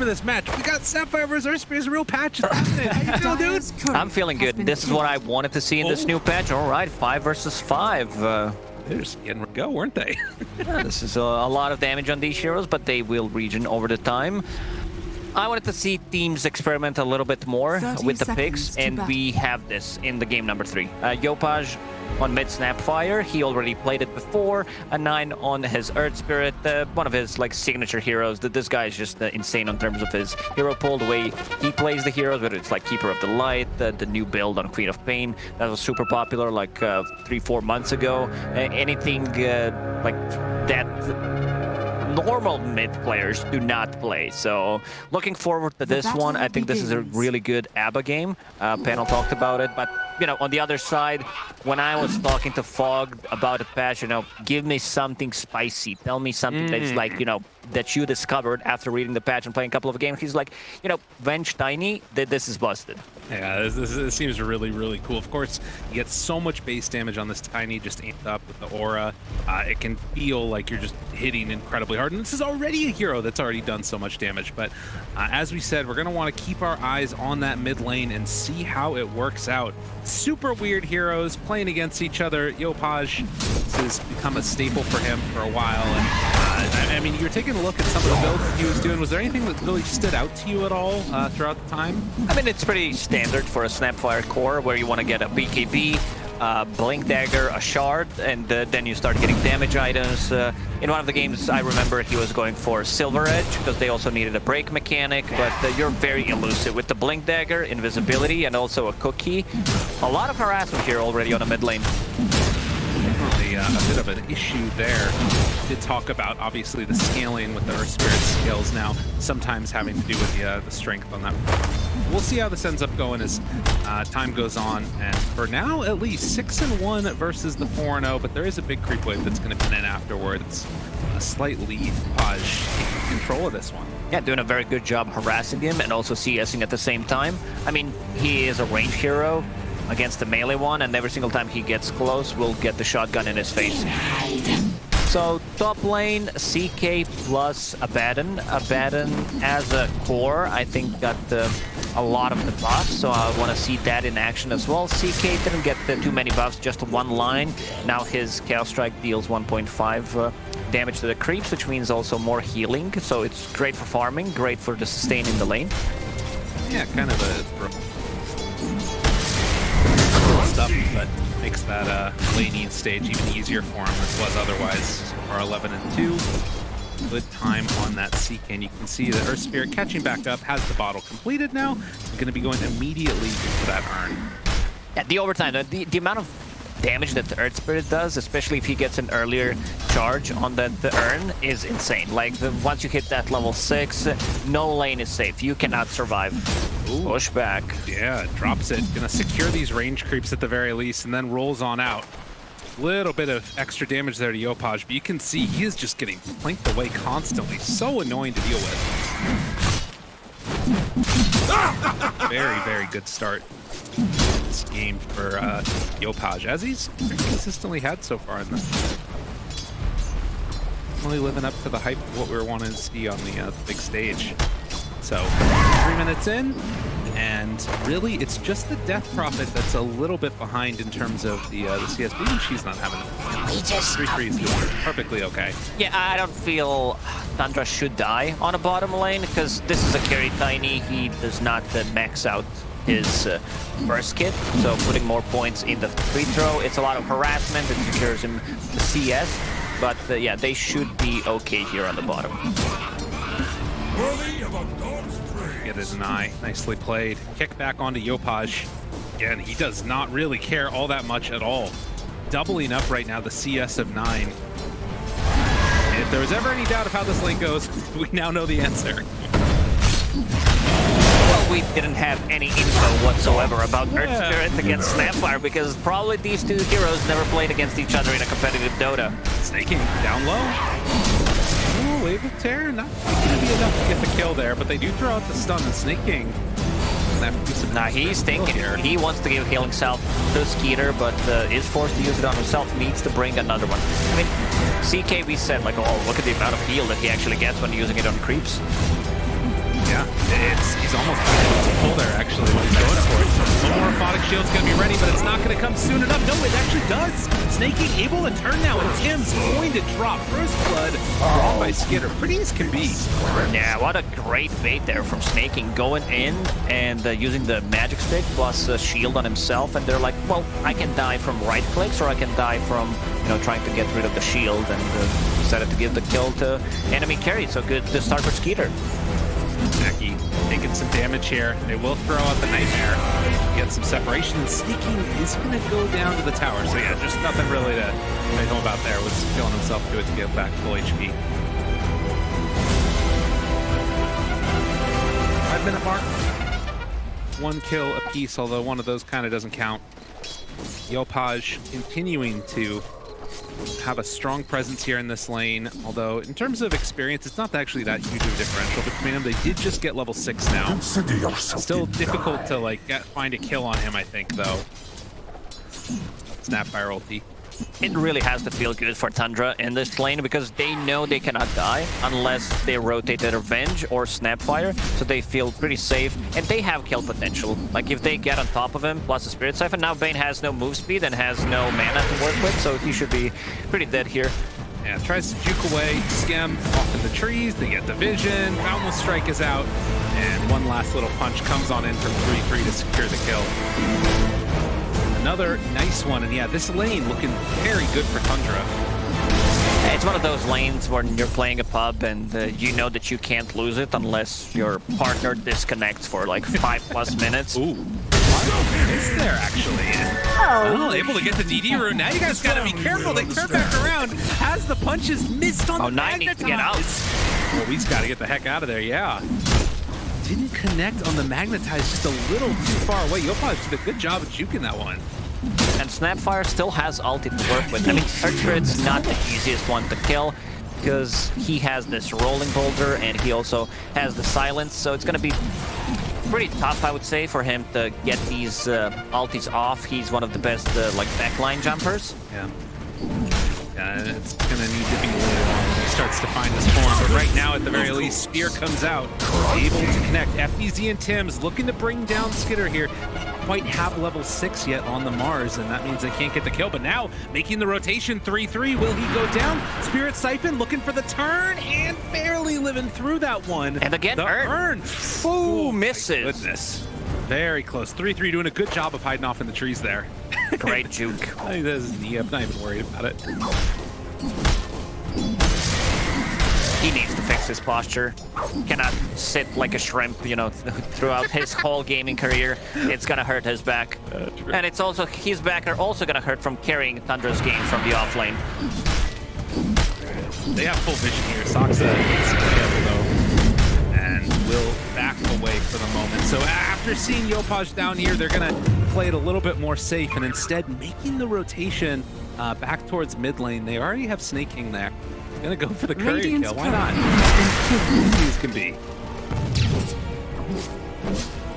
for this match. We got Snapfire versus Earthspear's real patch. How you feeling, dude? I'm feeling good. This is what I wanted to see in this new patch. All right, 5 versus 5. They're just getting go, weren't they? Yeah, this is a lot of damage on these heroes, but they will regen over the time. I wanted to see teams experiment a little bit more with the picks, and we have this in the game number 3. Yopaj on mid Snapfire, he already played it before. A 9 on his Earth Spirit, one of his like signature heroes. This guy is just insane in terms of his hero pool, the way he plays the heroes, whether it's like Keeper of the Light, the new build on Queen of Pain, that was super popular like 3-4 months ago. Anything like that normal mid players do not play. So looking forward to this one. I think this is a really good ABBA game. Panel talked about it, but you know, on the other side, when I was talking to Fog about a patch, you know, give me something spicy. Tell me something that's like, you know, that you discovered after reading the patch and playing a couple of games. He's like, you know, Venge Tiny, this is busted. Yeah, this seems really, really cool. Of course, you get so much base damage on this Tiny, just amped up with the aura. It can feel like you're just hitting incredibly hard. And this is already a hero that's already done so much damage. But as we said, we're going to want to keep our eyes on that mid lane and see how it works out. Super weird heroes playing against each other. Yopaj, this has become a staple for him for a while. And I mean, you're taking a look at some of the builds he was doing. Was there anything that really stood out to you at all throughout the time? I mean, it's pretty standard for a Snapfire core where you want to get a BKB, Blink Dagger, a Shard, and then you start getting damage items. In one of the games, I remember he was going for Silver Edge because they also needed a break mechanic, but you're very elusive with the Blink Dagger, invisibility, and also a cookie. A lot of harassment here already on the mid lane. Definitely a bit of an issue there. Did talk about obviously the scaling with the Earth Spirit skills now, sometimes having to do with the strength on that. We'll see how this ends up going as time goes on, and for now at least 6-1 versus the 4-0, but there is a big creep wave that's going to come in afterwards. A slight lead. Paj taking control of this one. Yeah, doing a very good job harassing him and also CSing at the same time. I mean, he is a range hero against the melee one, and every single time he gets close, we'll get the shotgun in his face. So top lane, CK plus Abaddon. Abaddon as a core, I think got a lot of the buffs, so I want to see that in action as well. CK didn't get too many buffs, just one line. Now his Chaos Strike deals 1.5 damage to the creeps, which means also more healing. So it's great for farming, great for the sustain in the lane. Yeah, kind of a stuff, but makes that laning stage even easier for him as was otherwise. Are 11-2. Good time on that CK, and you can see the Earth Spirit catching back up, has the bottle completed now. He's going to be going immediately into that urn. Yeah, the overtime, the amount of damage that the Earth Spirit does, especially if he gets an earlier charge on the urn, is insane. Like, once you hit that level 6, no lane is safe. You cannot survive. Ooh. Push back. Yeah, drops it. Gonna secure these range creeps at the very least, and then rolls on out. Little bit of extra damage there to Yopaj, but you can see he is just getting flanked away constantly. So annoying to deal with. Very, very good start this game for Yopaj, as he's consistently had so far in this. Really living up to the hype of what we were wanting to see on the big stage. So 3 minutes in, and really it's just the Death Prophet that's a little bit behind in terms of the CSB, and she's not having it. 3-3 is doing perfectly okay. Yeah, I don't feel Tundra should die on a bottom lane, because this is a carry Tiny. He does not max out his burst kit, so putting more points in the free throw. It's a lot of harassment, it secures him the CS, but yeah, they should be okay here on the bottom. Get it an eye. Nicely played. Kick back onto Yopaj. Again, he does not really care all that much at all. Doubling up right now the CS of 9. If there was ever any doubt of how this lane goes, we now know the answer. Well, we didn't have any info whatsoever about Earth Spirit against Snapfire, because probably these two heroes never played against each other in a competitive Dota. Snaking down low. Ooh, Wave of Terror, not going to be enough to get the kill there, but they do throw out the stun, and Snake King. Nah, he's thinking here. He wants to give healing salve to Skiter, but is forced to use it on himself, needs to bring another one. I mean, CK, we said, like, oh, look at the amount of heal that he actually gets when using it on creeps. Yeah, he's almost pull there actually when he's going for it. One more Aphotic Shield's gonna be ready, but it's not gonna come soon enough. No, it actually does. Snaking able to turn now, and Tim's going to drop. First blood drawn by Skiter. Pretty as can be. Yeah, what a great bait there from Snaking, going in and using the magic stick plus a shield on himself, and they're like, well, I can die from right clicks or I can die from, you know, trying to get rid of the shield, and decided to give the kill to enemy carry. So good to start for Skiter. Mackie taking some damage here. They will throw out the Nightmare. Get some separation, and Snaking is going to go down to the tower. So yeah, just nothing really to know about there. Was killing himself to it to get back full HP. 5-minute mark. 1 kill apiece, although one of those kind of doesn't count. Yopaj continuing to have a strong presence here in this lane, although in terms of experience, it's not actually that huge of a differential between them. They did just get level 6 now. Still difficult to like find a kill on him, I think, though. Snapfire ulti. It really has to feel good for Tundra in this lane because they know they cannot die unless they rotate either Venge or Snapfire, so they feel pretty safe, and they have kill potential. Like if they get on top of him, plus the Spirit Siphon, now Bane has no move speed and has no mana to work with, so he should be pretty dead here. Yeah, tries to juke away, Skem off in the trees, they get the vision, Boundless Strike is out, and one last little punch comes on in from 3-3 to secure the kill. Another nice one, and yeah, this lane looking very good for Tundra. It's one of those lanes when you're playing a pub and you know that you can't lose it unless your partner disconnects for like 5+ minutes. Ooh. Is there actually? Oh, able to get the DD rune. Now you guys gotta be careful. They turn back around as the punches missed on the Nine needs to get out. Well, we's gotta get the heck out of there, yeah. Didn't connect on the Magnetize, just a little too far away. Yopaj did a good job of juking that one. And Snapfire still has ulti to work with. I mean, Earthgrid's not the easiest one to kill because he has this rolling boulder and he also has the silence, so it's gonna be pretty tough, I would say, for him to get these ultis off. He's one of the best like backline jumpers. Yeah. It's gonna need to be later on when he starts to find his form, but right now, at the very least, Spear comes out, able to connect. FBZ and Tim's looking to bring down Skiter here. Quite have level 6 yet on the Mars, and that means they can't get the kill, but now making the rotation 3-3, will he go down? Spirit Siphon looking for the turn and barely living through that one. And again, the Urn. Ooh, misses. Goodness. Very close. 3-3 doing a good job of hiding off in the trees there. Great juke. I think that's his knee. I'm not even worried about it. He needs to fix his posture. Cannot sit like a shrimp, you know, throughout his whole gaming career. It's gonna hurt his back. And it's also, his back are also gonna hurt from carrying Tundra's game from the off lane. They have full vision here. Saksa needs to be able though, and will back away for the moment. So after seeing Yopaj down here, they're gonna play it a little bit more safe and instead making the rotation back towards mid lane. They already have Snaking there. Gonna go for the courier kill. Why not? These can be.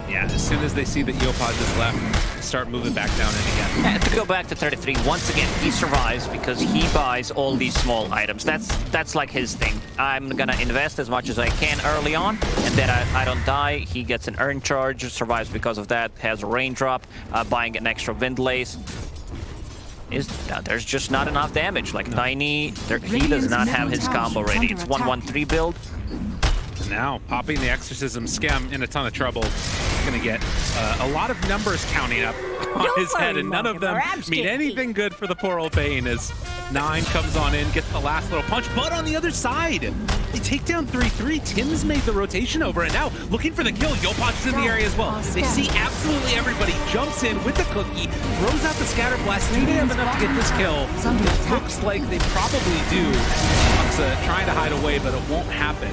Yeah, as soon as they see that Yopaj is left, start moving back down in again. And to go back to 33, once again, he survives because he buys all these small items. That's like his thing. I'm gonna invest as much as I can early on, and then I don't die. He gets an earn charge, survives because of that, has a raindrop, buying an extra wind lace. There's just not enough damage. Like Tiny, he does not have his combo ready. It's 1-1-3 build. And now popping the Exorcism, Skem in a ton of trouble. Gonna get a lot of numbers counting up on his head, and none of them mean anything good for the poor old Bane as 9 comes on in, gets the last little punch, but on the other side, they take down 3-3. Tim's made the rotation over, and now looking for the kill. Yopaj is in the area as well. They see absolutely everybody, jumps in with the cookie, throws out the scatter blast. Do they have enough to get this kill? It looks like they probably do. Aksa trying to hide away, but it won't happen.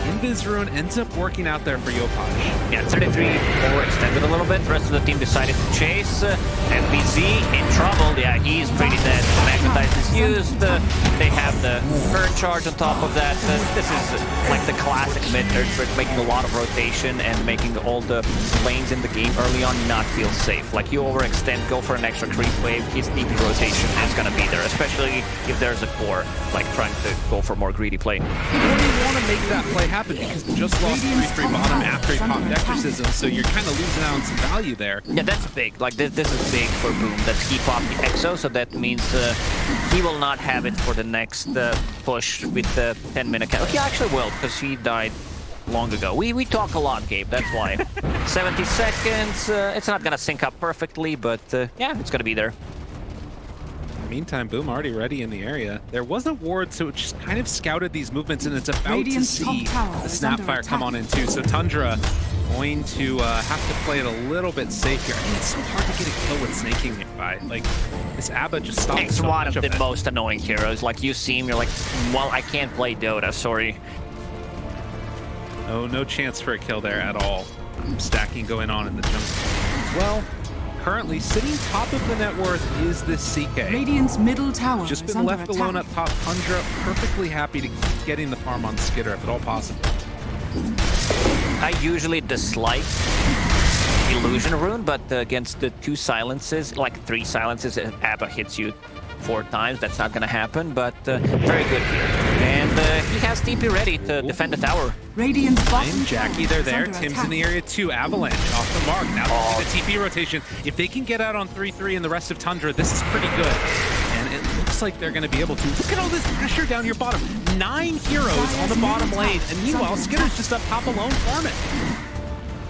Invis Rune ends up working out there for Yopaj. Yeah, 33 overextended a little bit. The rest of the team decided to chase. FBZ in trouble. Yeah, he's pretty dead. The Magnetize is used. They have the Earn charge on top of that. This is like the classic mid-turn, making a lot of rotation and making all the lanes in the game early on not feel safe. Like you overextend, go for an extra creep wave, his TP rotation is gonna be there, especially if there's a core, like trying to go for more greedy play. When you want to make that play happen, happened because he just lost 3-3 bottom after he popped exorcism, so you're kind of losing out on some value there. Yeah, that's big. Like this is big for Boom that he popped the Exo, so that means he will not have it for the next push with the 10-minute count. He actually will, because he died long ago. We talk a lot, Gabe, that's why. 70 seconds, it's not gonna sync up perfectly, but yeah, it's gonna be there. Meantime, Boom already ready in the area. There was a ward, so it just kind of scouted these movements, and it's about to see the Snapfire come on in too. So Tundra going to have to play it a little bit safe here. I mean, it's so hard to get a kill with snaking nearby. Like, this Abba just stops It's so one much of the it. most annoying heroes. Like, you see him, you're like, well, I can't play Dota, sorry. Oh, no chance for a kill there at all. Stacking going on in the jungle as well. Currently, sitting top of the net worth is this CK. Radiant's middle tower Just is been under left attack. alone up top. Tundra perfectly happy to keep getting the farm on Skiter if at all possible. I usually dislike Illusion Rune, but against the 2 silences, like 3 silences, Abba hits you 4 times. That's not gonna happen, but very good here. And he has TP ready to defend the tower. Radiant's bottom And Jackie, they're tower is there. under Tim's attack. in the area too. Avalanche off the mark. Now they see the TP rotation. If they can get out on 3-3 and the rest of Tundra, this is pretty good. And it looks like they're going to be able to. Look at all this pressure down your bottom. 9 heroes on the bottom lane. And meanwhile, Skitter's just up top alone farming.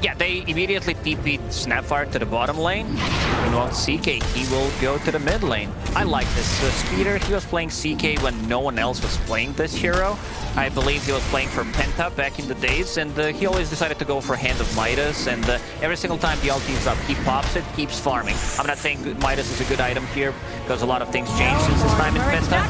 Yeah, they immediately TP'd Snapfire to the bottom lane. And on CK, he will go to the mid lane. I like this. Skiter, he was playing CK when no one else was playing this hero. I believe he was playing for Penta back in the days, and he always decided to go for Hand of Midas, and every single time the ulti is up, he pops it, keeps farming. I'm not saying Midas is a good item here, because a lot of things changed since his time in Penta.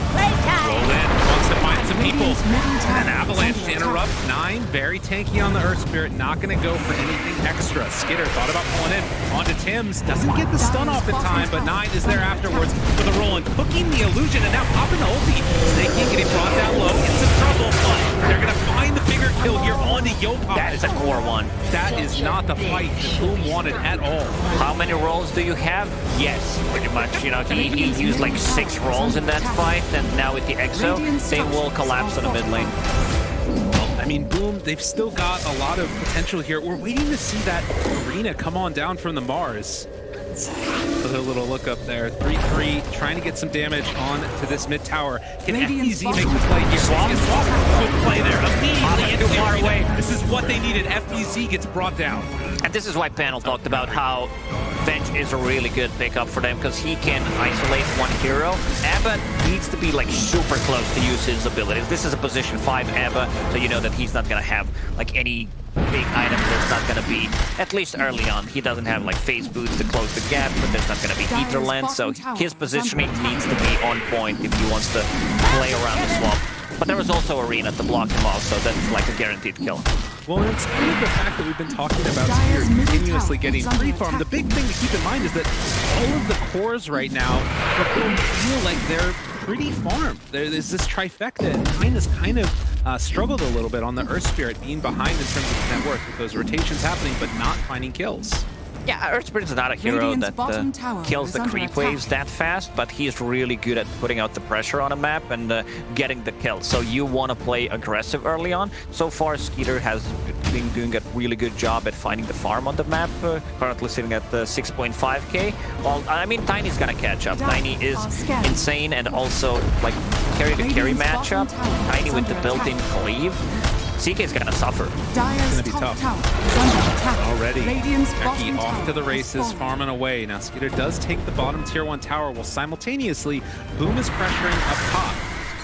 Roll in, wants to find some people. And Avalanche to interrupt. 9, very tanky on the Earth Spirit, not going to go for anything extra. Skiter thought about pulling in onto Tim's, doesn't get the stun off in time, but 9 is there afterwards with a roll and cooking the illusion, and now popping the ulti. Snaky getting brought down low, in some trouble, but they're going to find the bigger kill here onto Yopop. That is a core one. That is not the fight that Boom wanted at all. How many rolls do you have? Yes, pretty much. You know, he used like 6 rolls in that fight, and now with the Exo, they will collapse on the mid lane. I mean, Boom, they've still got a lot of potential here. We're waiting to see that arena come on down from the Mars. A little look up there. 3-3, trying to get some damage on to this mid tower. Can FBZ make the play here? Swap? Good play there. Immediately into the arena. This is what they needed. FBZ gets brought down. And this is why Panel talked about how Venge is a really good pickup for them, because he can isolate one hero. Abba needs to be like super close to use his abilities. This is a position 5 Abba, so you know that he's not gonna have like any big item that's not gonna be, at least early on. He doesn't have like phase boots to close the gap, but there's not gonna be ether lens, so his positioning needs to be on point if he wants to play around the swamp. But there was also Arena to block him off, so that's like a guaranteed kill. Well, and it's kind of the fact that we've been talking about here continuously getting free farm. The big thing to keep in mind is that all of the cores right now for Boom feel like they're pretty farmed. There's this trifecta, and Nine has kind of struggled a little bit on the Earth Spirit being behind in terms of net worth with those rotations happening, but not finding kills. Yeah, Earth Spirit is not a hero that kills the creep waves that fast, but he's really good at putting out the pressure on a map and getting the kills. So you want to play aggressive early on. So far, Skiter has been doing a really good job at finding the farm on the map, currently sitting at 6.5k. Well, I mean, Tiny's gonna catch up. Tiny is insane, and also, like, carry-to-carry matchup. Tiny with the built-in cleave. CK is gonna suffer. It's gonna be tough. Already, Jackie off to the races, farming away. Now Skiter does take the bottom tier 1 tower, while simultaneously Boom is pressuring up top.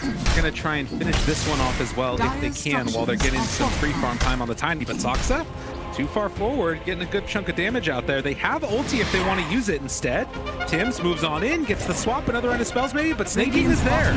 They're gonna try and finish this one off as well if they can, while they're getting some free farm time on the Tiny. But Zoxa, too far forward, getting a good chunk of damage out there. They have ulti if they want to use it instead. Tims moves on in, gets the swap, another end of spells maybe, but Snaking is there.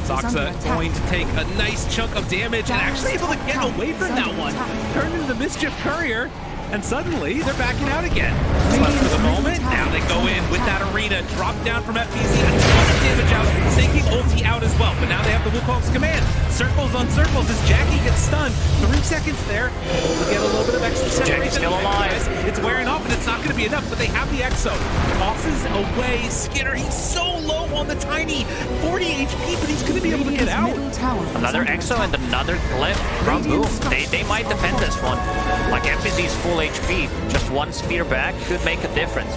Zoxa going to take a nice chunk of damage and actually able to get away from that one. Turned into the Mischief Courier, and suddenly they're backing out again. But for the moment, now they go in with that arena, drop down from FBZ, a ton of damage out, Snaking ulti out as well. But now they have the Wukong's command. Circles on circles as Jackie gets stunned. 3 seconds there. We'll get a little bit of extra separation. Jackie's still alive. It's wearing off, and it's not going to be enough, but they have the Exo. Tosses away Skiter. He's so low on the Tiny. 40 HP, but he's going to be able to get out. Another Exo, and the another clip from Boom. They might defend this one. Like FBZ's full HP, just one spear back could make a difference.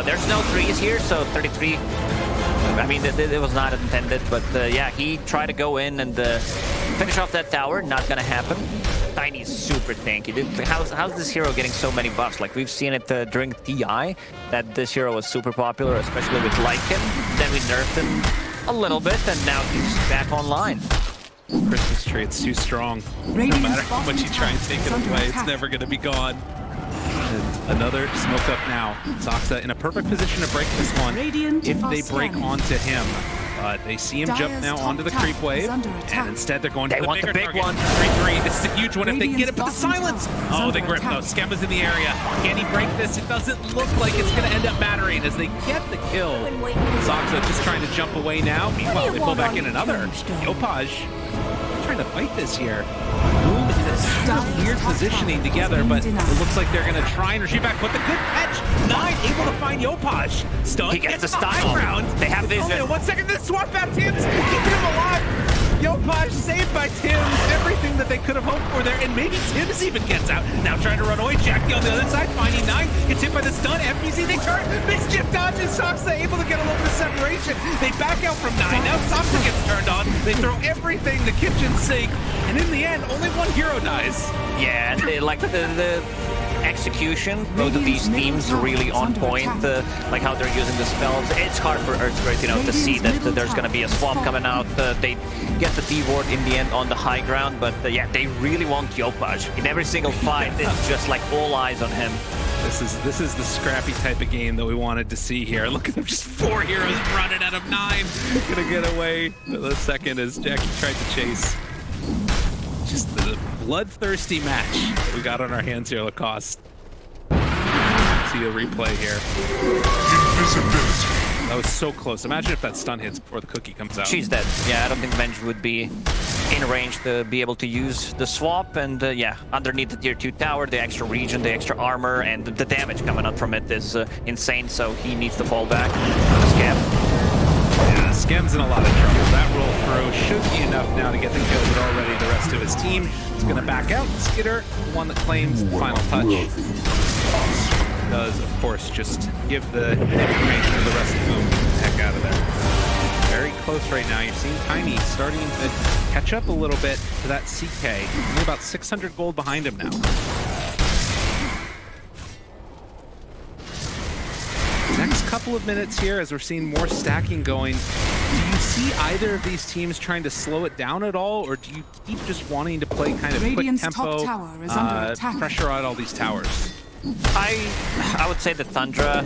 There's no threes here, so 33. I mean, it was not intended, but yeah, he tried to go in and finish off that tower. Not gonna happen. Tiny's super tanky. How's this hero getting so many buffs? Like, we've seen it during TI, that this hero was super popular, especially with Lycan. Then we nerfed him a little bit, and now he's back online. Christmas tree, it's too strong. No matter how much you try and take it away, it's never going to be gone. And another smoke up now. Soxa in a perfect position to break this one if they break onto him. But they see him jump now onto the creep wave, and instead they're going to the big one. 3-3, this is a huge one if they get it, but the silence! Oh, they grip though. Skemma's in the area. Can he break this? It doesn't look like it's going to end up mattering as they get the kill. Soxa just trying to jump away now. Meanwhile, they pull back in another. Yopaj trying to fight this here. Boom in a super weird positioning together, but it looks like they're going to try and retreat back. But the good catch, 9 able to find Yopaj. Stun, he gets the high ground. They have vision. Only 1 second, this swap back Tims, keeping him alive. Yopaj saved by Tims, everything that they could have hoped for there, and maybe Tims even gets out. Now trying to run away, Jackie on the other side, finding 9, gets hit by the stun, FBZ, they turn, Mischief dodges, Soxa able to get a little bit of separation. They back out from 9, now Soxa gets turned on, they throw everything, the kitchen sink, and in the end, only one hero dies. Yeah, and like the execution, both of these teams are really on point, like how they're using the spells. It's hard for Earthquake, you know, to see that there's going to be a swap coming out. They get the D-ward in the end on the high ground, but yeah, they really want Yopaj. In every single fight, it's just like all eyes on him. This is the scrappy type of game that we wanted to see here. Look at them, just 4 heroes running out of 9. Gonna get away for the second as Jackie tried to chase. Just the bloodthirsty match that we got on our hands here, Lacoste. See a replay here. Invisibility. That was so close. Imagine if that stun hits before the cookie comes out. She's dead. Yeah, I don't think Venge would be in range to be able to use the swap, and yeah, underneath the tier 2 tower, the extra regen, the extra armor, and the damage coming out from it is insane, so he needs to fall back. Scam. Yeah, Scam's in a lot of trouble. That roll through should be enough now to get the kill, but already the rest of his team is going to back out. Skiter, the one that claims the final touch, does, of course, just give the information to the rest of them. Heck out of there. Very close right now. You're seeing Tiny starting to catch up a little bit to that CK. Only about 600 gold behind him now. Next couple of minutes here as we're seeing more stacking going. Do you see either of these teams trying to slow it down at all, or do you keep just wanting to play kind of quick tempo, pressure out all these towers? I would say that Tundra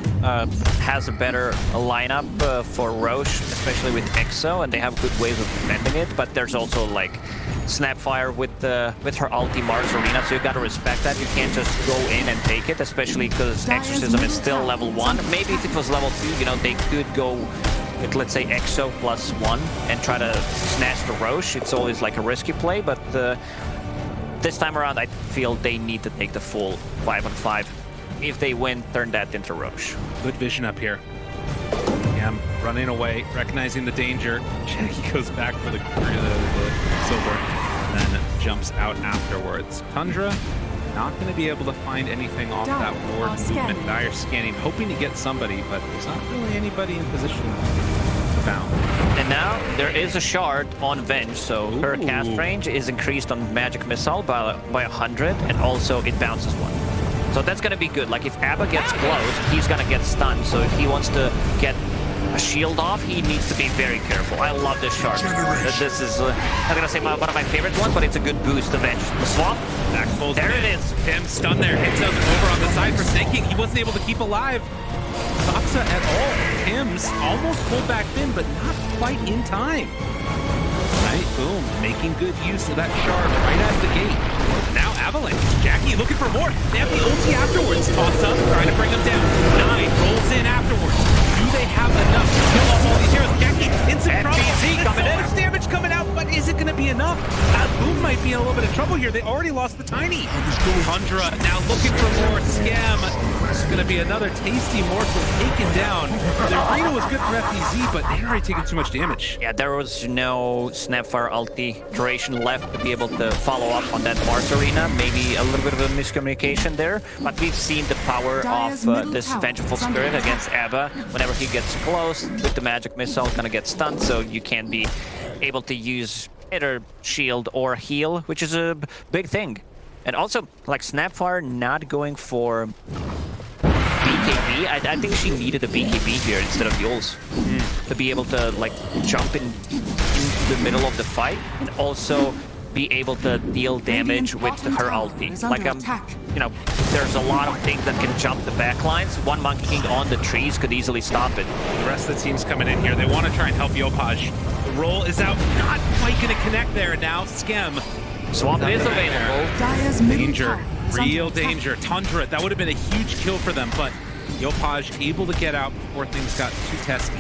has a better lineup for Roche, especially with Exo, and they have good ways of defending it, but there's also like Snapfire with her ulti Mars Arena, so you gotta respect that. You can't just go in and take it, especially because Exorcism is still level 1. Maybe if it was level 2, you know, they could go with, let's say, Exo +1 and try to snatch the Roche. It's always like a risky play, but this time around, I feel they need to take the full 5-on-5. If they win, turn that into Roche. Good vision up here. Yam running away, recognizing the danger. Jackie goes back for the silver, and then jumps out afterwards. Tundra not going to be able to find anything off that ward movement. Dire scanning, hoping to get somebody, but there's not really anybody in position found. And now there is a shard on Venge, so her cast range is increased on Magic Missile by 100, and also it bounces 1. So that's gonna be good. Like if Abba gets close, he's gonna get stunned. So if he wants to get a shield off, he needs to be very careful. I love this shard. This is I'm gonna say one of my favorite ones, but it's a good boost to Venge. The swap, there it is. Tim stunned there, hits out over on the side for snaking. He wasn't able to keep alive Soxa at all. Tim's almost pulled back in, but not quite in time. Right, boom, making good use of that shard right out of the gate. Now Avalanche, Jackie looking for more. They have the ulti afterwards. Toss up, trying to bring them down. 9 rolls in afterwards. Do they have enough to kill off all these heroes? Jackie in some trouble. So much damage coming out, but is it going to be enough? Boom might be in a little bit of trouble here. They already lost the Tiny. Tundra now looking for more. Scam. It's going to be another tasty morsel taken down. The arena was good for FTZ, but they already taken too much damage. Yeah, there was no Snapfire ulti duration left to be able to follow up on that Mars arena. Maybe a little bit of a miscommunication there, but we've seen the power of this Vengeful Spirit against Abba. Whenever he gets close with the magic missile, gonna get stunned, so you can be able to use either shield or heal, which is a big thing. And also, like, Snapfire not going for BKB. I think she needed a BKB here instead of Yules to be able to, like, jump in the middle of the fight and also be able to deal damage with her ulti. Like, you know, there's a lot of things that can jump the backlines. One Monkey King on the trees could easily stop it. The rest of the team's coming in here. They want to try and help Yopaj. The roll is out, not quite going to connect there. Now Skem. Swamp is available. Danger, real danger. Tundra, that would have been a huge kill for them, but Yopaj able to get out before things got too testy.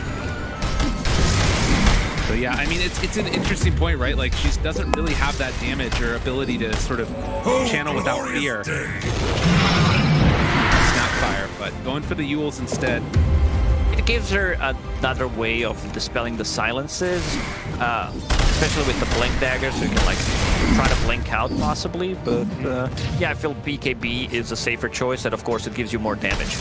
So yeah, I mean, it's an interesting point, right? Like, she doesn't really have that damage or ability to sort of channel without fear. Snapfire, but going for the Yules instead. It gives her another way of dispelling the silences, especially with the blink dagger, so you can, like, try to blink out possibly. But yeah, I feel BKB is a safer choice, and of course it gives you more damage.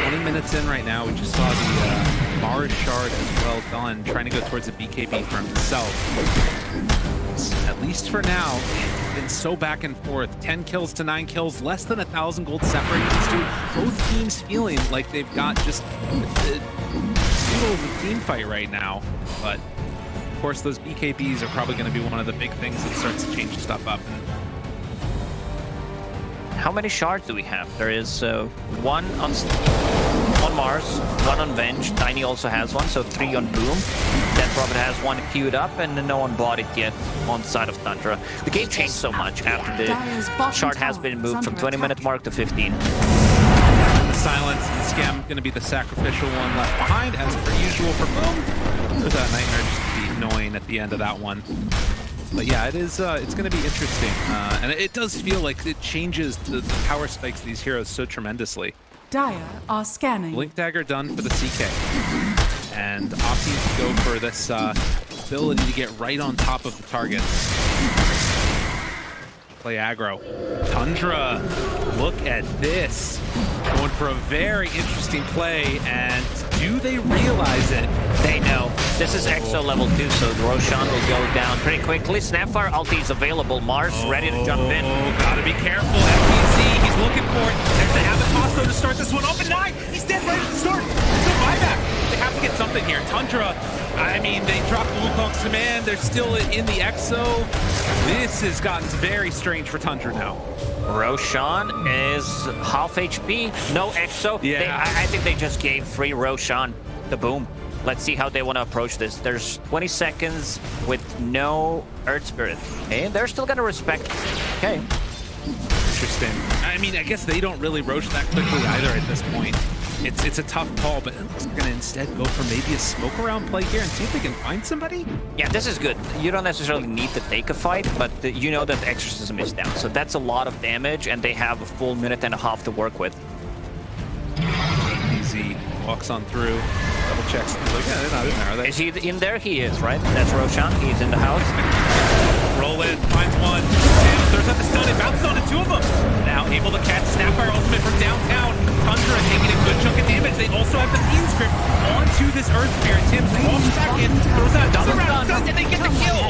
20 minutes in right now, we just saw the Mars Shard as well done, trying to go towards a BKB for himself. At least for now, it's been so back and forth. 10 kills to 9 kills, less than 1,000 gold separating these two. Both teams feeling like they've got just the middle of the team fight right now. But of course, those BKBs are probably going to be one of the big things that starts to change stuff up. How many shards do we have? There is one on Mars, one on Venge. Tiny also has one, so 3 on Boom. Dead Prophet has one queued up, and no one bought it yet on the side of Tundra. The game changed so much after the shard has been moved from 20-minute mark to 15. The silence and Scam going to be the sacrificial one left behind, as per usual for Boom. There's that Nightmare just to be annoying at the end of that one. But yeah, it is. It's going to be interesting, and it does feel like it changes the power spikes of these heroes so tremendously. Dire are scanning. Blink Dagger done for the CK, and opting to go for this ability to get right on top of the targets. Play aggro. Tundra, look at this. Going for a very interesting play, and do they realize it? They know. This is EXO level 2, so Roshan will go down pretty quickly. Snapfire ulti is available. Mars ready to jump in. Oh, gotta be careful. FBZ, he's looking for it. There's the Abacosto to start this one. Open 9! He's dead right at the start. Still buyback. They have to get something here. Tundra, I mean, they dropped the Wukong's command. They're still in the EXO. This has gotten very strange for Tundra now. Roshan is half HP, no EXO. Yeah. I think they just gave free Roshan the Boom. Let's see how they want to approach this. There's 20 seconds with no Earth Spirit. And they're still going to respect. Okay. Interesting. I mean, I guess they don't really roach that quickly either at this point. It's a tough call, but it looks like they're going to instead go for maybe a smoke around play here and see if they can find somebody. Yeah, this is good. You don't necessarily need to take a fight, but you know that Exorcism is down. So that's a lot of damage, and they have a full minute and a half to work with. Easy. Walks on through. Double checks. Like, yeah, they're not in there, are they? Is he in there? He is, right? That's Roshan. He's in the house. Roll in. Finds one. And throws out the stun. It bounces onto 2 of them. Now able to catch Snapfire ultimate from downtown. Tundra taking a good chunk of damage. They also have the Fiend script onto this Earth Spirit. Tim walks back in. Throws out double round stun, and they get the kill.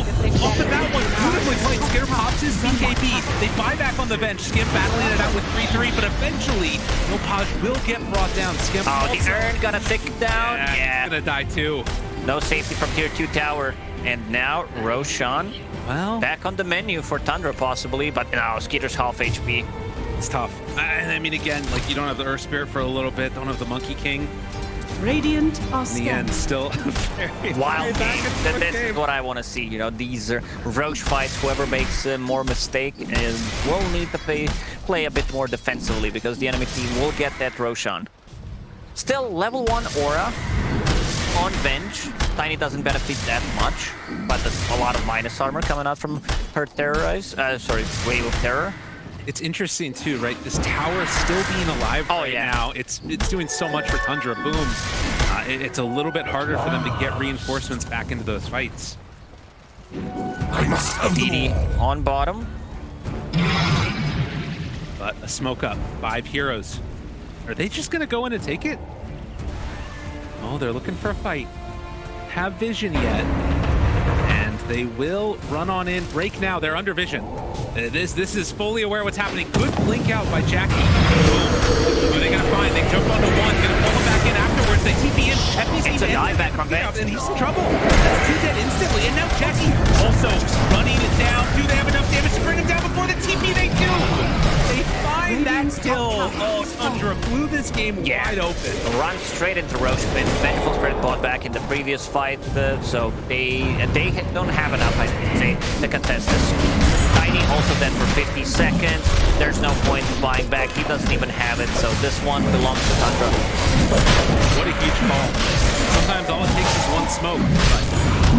Off of that one. Beautifully played. Skitter pops his BKB. They buy back on the bench. Skim battling it out with 3-3, but eventually Yopaj will get brought down. Skim the Urn gonna tick down. Yeah, he's gonna die too. No safety from tier 2 tower. And now Roshan back on the menu for Tundra possibly, but no, Skiter's half HP. It's tough. I mean, again, like, you don't have the Earth Spirit for a little bit, don't have the Monkey King. Radiant are in the end, still very wild game. This game. is what I want to see. You know, these are Roche fights. Whoever makes more mistake will need to play a bit more defensively because the enemy team will get that Roshan. Still level 1 aura. on Venge. Tiny doesn't benefit that much, but there's a lot of minus armor coming out from her Terrorize. Wave of Terror. It's interesting too, right? This tower still being alive now. It's doing so much for Tundra. Boom. It's a little bit harder for them to get reinforcements back into those fights. I must have DD on bottom. But a smoke up. 5 heroes. Are they just gonna go in and take it? Oh, they're looking for a fight. Have vision yet. And they will run on in. Break now. They're under vision. This is fully aware what's happening. Good blink out by Jackie. Boom. Who are they gonna find? They jump onto one. Gonna pull him back in afterwards. They TP in. It's a dieback from Venge. And he's in trouble. That's 2 dead instantly. And now Jackie also running it down. Do they have enough damage to bring him down before the TP? They do. They find that kill. Oh, Tundra blew this game wide open. Run straight into Roche Pit. Vengeful Spirit bought back in the previous fight, so they don't have enough, I say, to contest this. Tiny also dead for 50 seconds. There's no point in buying back. He doesn't even have it, so this one belongs to Tundra. What a huge call. Sometimes all it takes is one smoke, but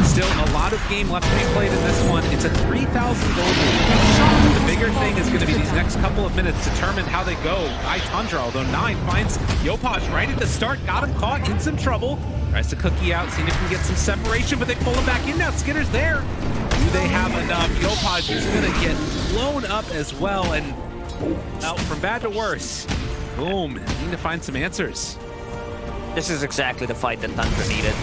still a lot of game left to be played in this one. It's a 3,000 gold lead. The bigger thing is going to be these next couple of minutes determine how they go by Tundra, although 9 finds Yopaj right at the start, got him caught in some trouble. Tries to cookie out, seeing if he can get some separation, but they pull him back in now. Skitter's there. Do they have enough? Yopaj is going to get blown up as well, and well, from bad to worse. Boom. Need to find some answers. This is exactly the fight that Tundra needed.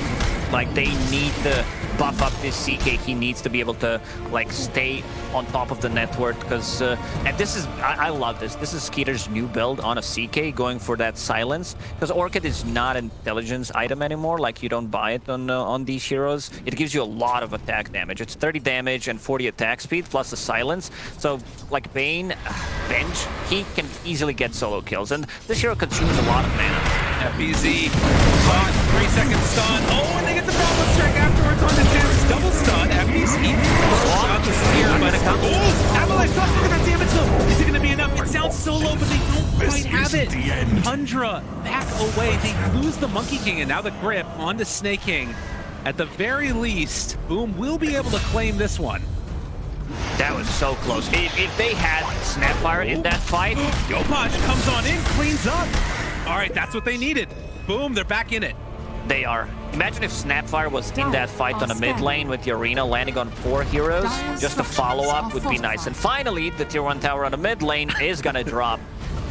Like, they need to buff up this CK. He needs to be able to, like, stay on top of the network, because and this is, I love this. This is Skeeter's new build on a CK, going for that silence, because Orchid is not an intelligence item anymore. Like, you don't buy it on these heroes. It gives you a lot of attack damage. It's 30 damage and 40 attack speed plus the silence. So, like Bane, Venge, he can easily get solo kills, and this hero consumes a lot of mana. FBZ, caught, 3 second stun. Oh, and they get the follow strike afterwards on the chance. Double stun. FBZ got the spear, but Avalanche drops look at that damage though. Is it going to be enough? It sounds so low, but they don't quite have it. Tundra back away. They lose the Monkey King, and now the grip onto Snake King. At the very least, Boom will be able to claim this one. That was so close. If they had Snapfire in that fight, Yopaj comes on in, cleans up. All right, that's what they needed. Boom, they're back in it. they are. Imagine if Snapfire was in that fight on a mid lane with the arena landing on 4 heroes. Just a follow-up would be nice. And finally, the tier 1 tower on the mid lane is gonna drop.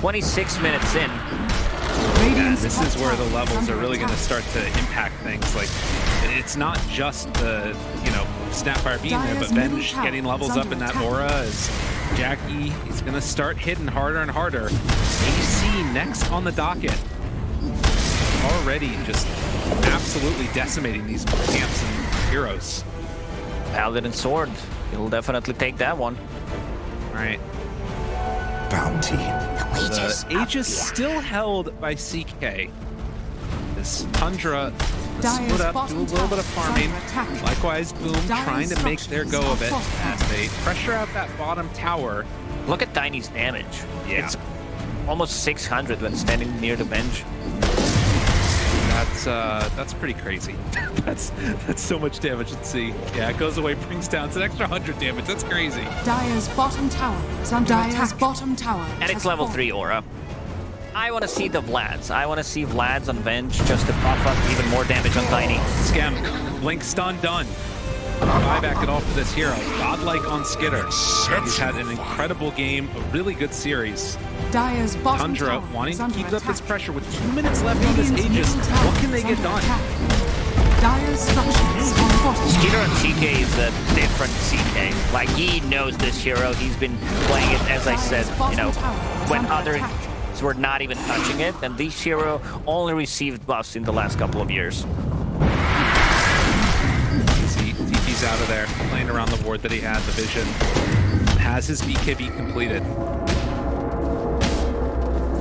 26 minutes in. Yeah, this is where the levels are really going to start to impact things. Like, it's not just the, you know, Snapfire being there, but Venge getting levels up in that aura as Jackie is going to start hitting harder and harder. AC next on the docket. Already just absolutely decimating these camps and heroes. Paladin and Sword. He'll definitely take that one. All right. Bounty. The Aegis still held by CK. This Tundra split up, do a little bit of farming. Likewise, Boom trying to make their go of it as they pressure out that bottom tower. Look at Tiny's damage. Yeah. It's almost 600 when standing near the bench. That's pretty crazy. that's so much damage. Let's see. Yeah, it goes away, brings down. It's an extra 100 damage. That's crazy. Dire's bottom tower is under attack. Bottom tower. And it's level 3 aura. I want to see the Vlads. I want to see Vlads on Venge just to buff up even more damage on Tiny. Scam. Blink stun done. Buyback it all for this hero. Godlike on Skitter. He's had an incredible game, a really good series. Dire's bottom Tundra tower wanting is to under keep up this attack. pressure with 2 minutes left on this Aegis. What can they get done? Dire's structures are fortified. Skeeter on CK is a different CK. Like, he knows this hero. He's been playing it, as I said, you know, when others were not even touching it. And this hero only received buffs in the last couple of years. Easy. TP's out of there, playing around the ward that he had, the vision. Has his BKB completed.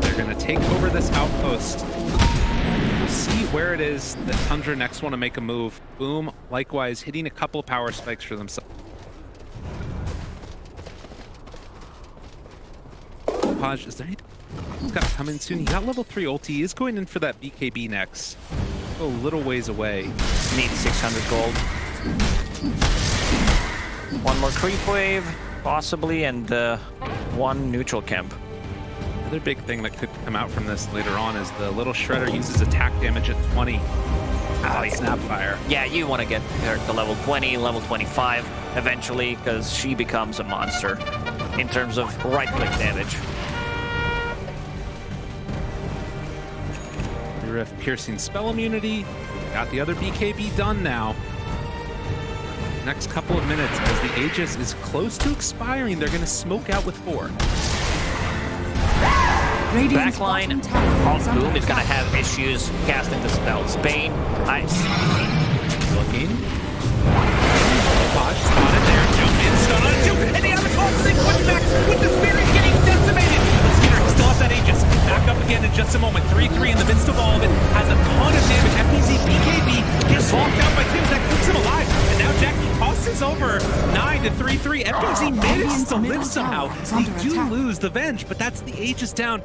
They're going to take over this outpost. We'll see where it is that Tundra next want to make a move. Boom, likewise, hitting a couple of power spikes for themselves. Paj, is there anything he's got coming soon? He got level 3 ulti. He is going in for that BKB next. a little ways away. Need 600 gold. One more creep wave, possibly, and one neutral camp. Another big thing that could come out from this later on is the little shredder uses attack damage at 20. Snapfire. Yeah, you want to get her to level 20, level 25 eventually, because she becomes a monster in terms of right-click damage. Rift piercing spell immunity. Got the other BKB done now. Next couple of minutes, as the Aegis is close to expiring, they're going to smoke out with 4. Backline of Boom is going to have issues casting the spell. Spain, ice. Looking. Podge spotted there. Jump in, stun on 2. And the Avatar sync with Max with the spirit getting decimated. Skiter still has that Aegis. Back up again in just a moment. 3-3 in the midst of all of it. Has a ton of damage. FPZ BKB gets walked out by Tims. That keeps him alive. And now Jackie tosses over 9 to 3-3. FPZ manages to live somehow. They do lose the Venge, but that's the Aegis down.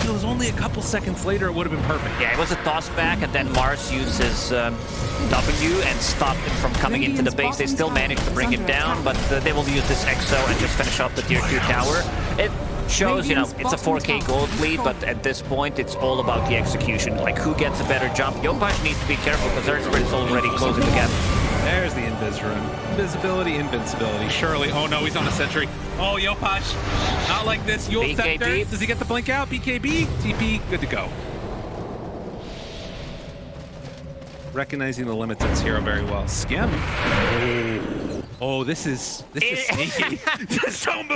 It was only a couple seconds later, it would have been perfect. Yeah, it was a toss back, and then Mars used his W and stopped him from coming into the base. They still managed to bring him down, but they will use this EXO and just finish off the tier 2 tower. It shows, you know, it's a 4k gold lead, but at this point, it's all about the execution. Like, who gets a better jump? Yopaj needs to be careful, because Earthspirit is already closing the gap. There's the Invis rune. Invisibility, invincibility. Surely. Oh no, he's on a sentry. Oh, Yopaj. Not like this. Yule Scepter. Does he get the blink out? BKB? TP. Good to go. Recognizing the limits of this hero very well. Skim. Oh, this is sneaky.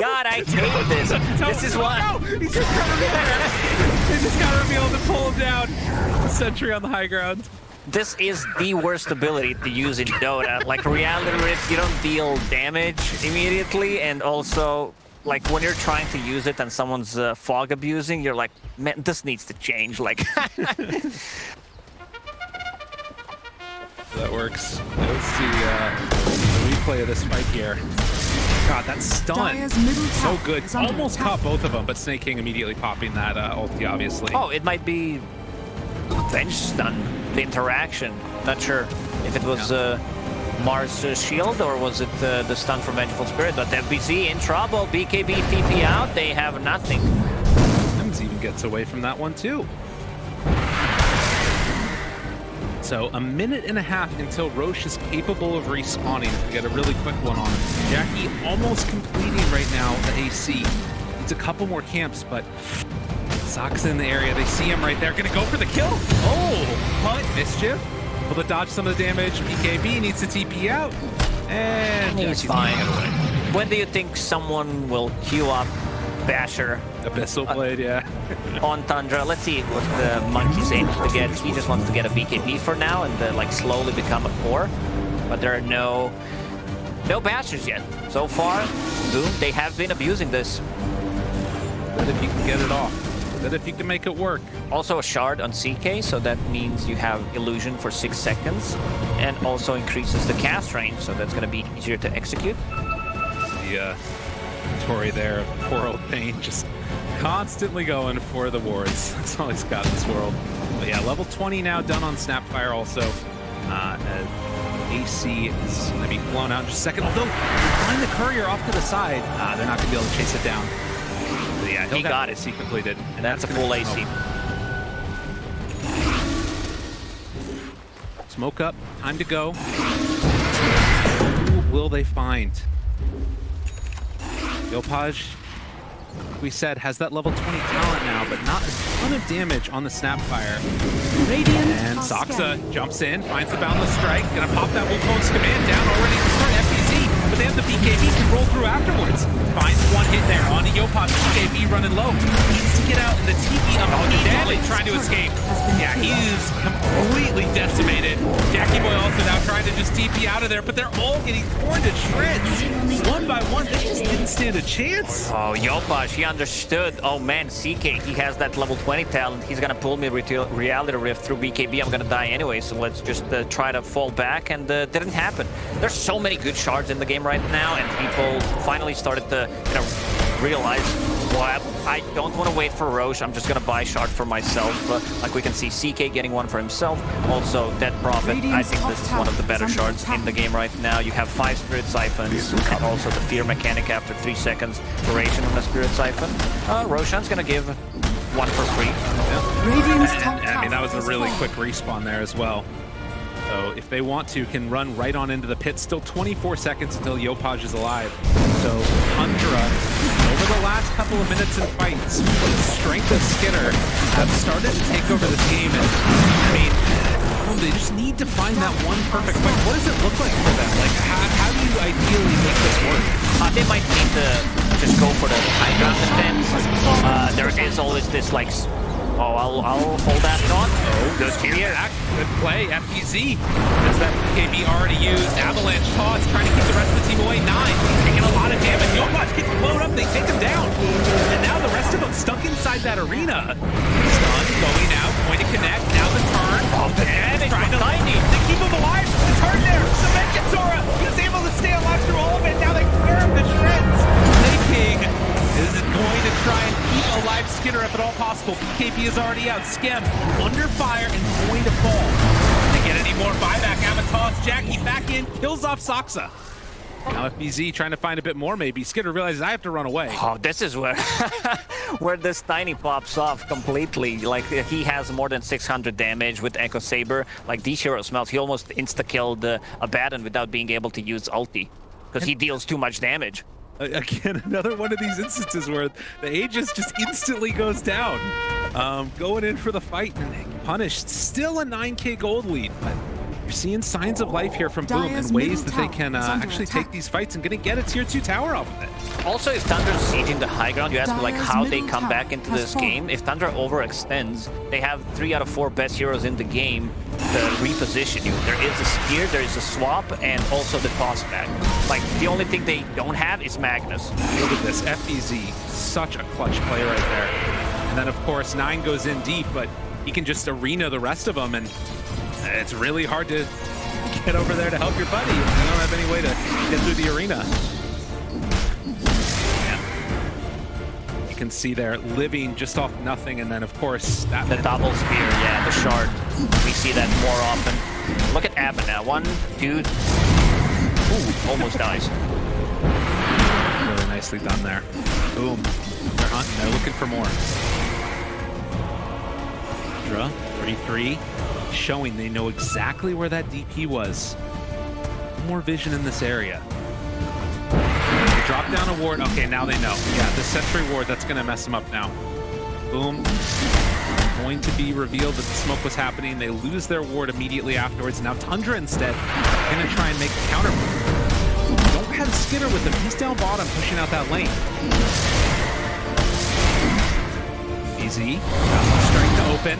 God, I hate this. This is why. No, he's just trying to reveal. They just got to be able to pull him down. Sentry on the high ground. This is the worst ability to use in Dota. Like, Reality Rift, you don't deal damage immediately, and also, like, when you're trying to use it and someone's fog abusing, you're like, man, this needs to change. Like, that works. Let's see the replay of this fight here. God, that stun. So good. Almost caught both of them, but Snake King immediately popping that ulti, obviously. Oh, it might be Venge stun, the interaction. Not sure if it was Mars shield or was it the stun from Vengeful Spirit, but FBZ in trouble. BKB TP out, they have nothing. Sims even gets away from that one too. So a minute and a half until Roche is capable of respawning. We get a really quick one on him. Jackie almost completing right now the AC. It's a couple more camps, but Sock's in the area. They see him right there. Gonna go for the kill. Oh, punt, mischief. Will to dodge some of the damage. BKB needs to TP out. And he's fine. When do you think someone will queue up Basher? Abyssal Blade, yeah. On Tundra. Let's see what the monkey's aiming to get. He just wants to get a BKB for now and like slowly become a core. But there are no Bashers yet. So far, Boom, they have been abusing this. But if you can get it off. That if you can make it work. Also a shard on CK, so that means you have illusion for 6 seconds, and also increases the cast range, so that's going to be easier to execute. The Tori there, poor old Pain, just constantly going for the wards. That's all he's got in this world. But yeah, level 20 now done on Snapfire also. AC is going to be blown out in just a second, although find the courier off to the side, they're not going to be able to chase it down. Yeah, he got it. AC completed. And that's a full AC. Smoke up. Time to go. Who will they find? Yopaj, we said, has that level 20 talent now, but not a ton of damage on the Snapfire. And Saksa jumps in, finds the Boundless Strike, gonna pop that Wukong's command down already to start FPZ, but they have the BKB to roll through afterwards. Finds one hit there onto Yopaj, BKB running low. Needs to get out in the TP immediately trying to escape. Yeah, he's completely decimated. Jackie Boy also now trying to just TP out of there, but they're all getting torn to shreds. One by one, they just didn't stand a chance. Oh, Yopaj, he understood. Oh man, CK, he has that level 20 talent. He's gonna pull me Reality Rift through BKB. I'm gonna die anyway, so let's just try to fall back, and didn't happen. There's so many good shards in the game right now, and people finally started to, you know, realize Well, I don't want to wait for Roche. I'm just going to buy shard for myself. Like we can see CK getting one for himself. Also, Dead Prophet. I think this is one of the better shards in the game right now. You have 5 Spirit Siphons. Also, the Fear mechanic after 3 seconds duration on the Spirit Siphon. Roshan's going to give one for free. Radiant's And, top I mean, that was a tower really has quick respawn there as well. So if they want to, can run right on into the pit. Still 24 seconds until Yopaj is alive. So Tundra, over the last couple of minutes in fights, with the strength of Skiter, have started to take over this game. And I mean, they just need to find that one perfect fight. What does it look like for them? Like, how do you ideally make this work? They might need to just go for the high ground defense. There is always this like. Oh, I'll hold that shot. Oh, good here. back. Good play. FPZ. Does that KB already used? Avalanche toss, trying to keep the rest of the team away. 9, taking a lot of damage. Yopaj gets blown up. They take him down. And now the rest of them stuck inside that arena. Stun going out. Going to connect. Now the turn. Oh, the damage trying to Tiny. They keep him alive. The turn there. The Vengeance Aura. He was able to stay alive through all of it. Now they tear him to shreds. King is going to try and keep alive Skiter if at all possible. BKB is already out. Skem under fire and going to fall. They get any more buyback. Avatos, Jackie back in, kills off Soxa. Now FBZ trying to find a bit more maybe. Skiter realizes I have to run away. Oh, this is where where this Tiny pops off completely. Like he has more than 600 damage with Echo Saber. Like D-Shiro smells, he almost insta-killed Abaddon without being able to use ulti. Because he deals too much damage. Again, another one of these instances where the Aegis just instantly goes down. Going in for the fight and punished. Still a 9k gold lead, but you're seeing signs of life here from Boom in ways that they can actually take these fights and gonna get a tier 2 tower off of it. Also, if Tundra's sieging the high ground, you ask me like how they come back into this game. If Tundra overextends, they have 3 out of 4 best heroes in the game to reposition you. There is a spear, there is a swap, and also the toss back. Like, the only thing they don't have is Magnus. Look at this, FBZ, such a clutch play right there. And then of course 9 goes in deep, but he can just arena the rest of them, and it's really hard to get over there to help your buddy if you don't have any way to get through the arena. Yeah. You can see there, living just off nothing, and then of course that The double spear, yeah, the shard. We see that more often. Look at Abba now. 1, 2. Ooh, almost dies. Really nicely done there. Boom. They're hunting, they're looking for more. Tundra, 3-3. Showing they know exactly where that DP was. More vision in this area. They drop down a ward. Okay, now they know. Yeah, the sentry ward, that's going to mess them up now. Boom. Going to be revealed that the smoke was happening. They lose their ward immediately afterwards. Now Tundra instead going to try and make a counter move. Don't have Skiter with him. He's down bottom pushing out that lane. Easy. Got some strength to open.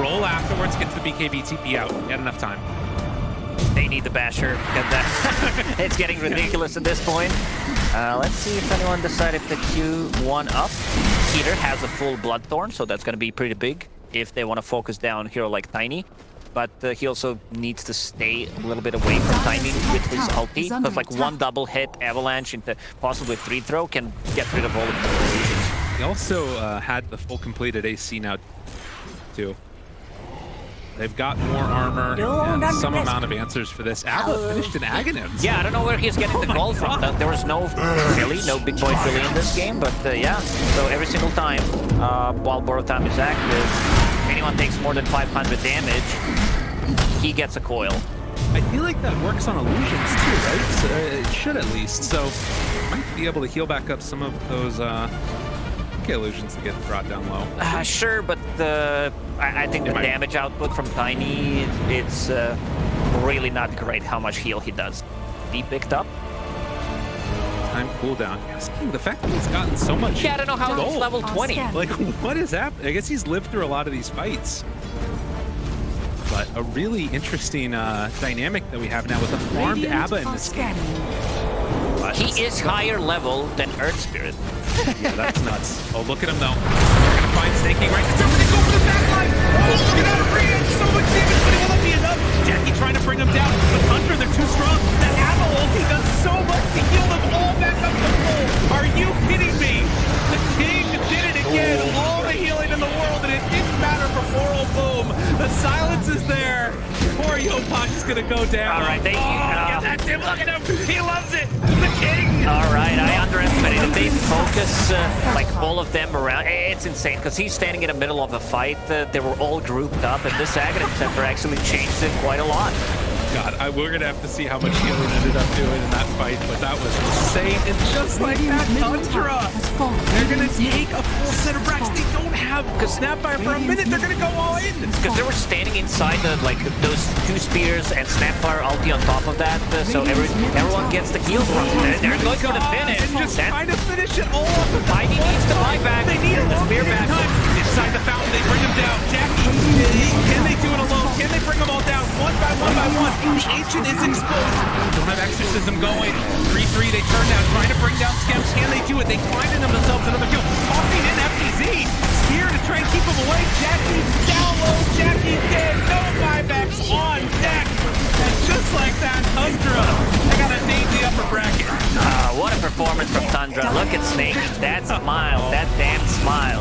Roll afterwards, gets the BKB TP out. Got enough time. They need the basher. Get that. It's getting ridiculous at this point. Let's see if anyone decided to queue one up. Peter has a full Bloodthorn, so that's going to be pretty big if they want to focus down a hero like Tiny. But he also needs to stay a little bit away from Tiny with his ulti, because like one double hit Avalanche into possibly 3 throw can get rid of all of the illusions. He also had the full completed AC now, too. They've got more armor and some amount of answers for this. Abba finished in Aghanim's. Yeah, I don't know where he's getting the gold from. There was no Philly, no big boy Philly in this game, but yeah. So every single time while Borrow Time is active, anyone takes more than 500 damage, he gets a coil. I feel like that works on illusions too, right? So it should at least. So might be able to heal back up some of those illusions to get brought down low. Sure, but I think the damage output from Tiny, it's really not great how much heal he does. He picked up. Time cooldown. The fact that he's gotten so much Yeah, I don't know how gold. he's level 20. Like, what is happening? I guess he's lived through a lot of these fights. But a really interesting dynamic that we have now with a farmed Abba in this game. He is higher level than Earth Spirit. Yeah, that's nuts. Oh, look at him though. They're gonna find Snaking right. They're gonna go for the back line. Oh, look at that! So much damage, but it will not be enough. Jackie trying to bring them down. But Tundra, they're too strong. The ammo ulti does so much to heal them all back up to full. Are you kidding me? The King did it again. All the healing in the world, and it didn't matter for Moral Boom. The silence is there. Poor Yopaj is going to go down. All right, Look at him. Look at him. He loves it. The King. All right, I underestimated. If they focus like all of them around, it's insane because he's standing in the middle of a fight. They were all grouped up, and this Aghanim Center actually changed it quite a lot. God, we're going to have to see how much healing ended up doing in that fight, but that was insane. And just like that, Tundra, they're going to take a full set of racks. They don't have Snapfire for a minute. They're going to go all in. Because they were standing inside the those 2 spears and Snapfire ulti on top of that, so everyone gets the heal from it. They're going to finish. And just trying to finish it all off of Mighty needs to buy back. They need the spear back. Inside the fountain, they bring him down. Jackie, can they do it alone? Can they bring them all down one by one? The Ancient is exposed. Don't have Exorcism going. 3-3, they turn down, trying to bring down Skems. Can they do it? They find themselves another kill. Tossing in FTZ. Spear to try and keep him away. Jackie down low. Jackie dead. No buybacks on deck. And just like that, Tundra, they got to name the upper bracket. What a performance from Tundra. Look at Snake. That smile. That damn smile.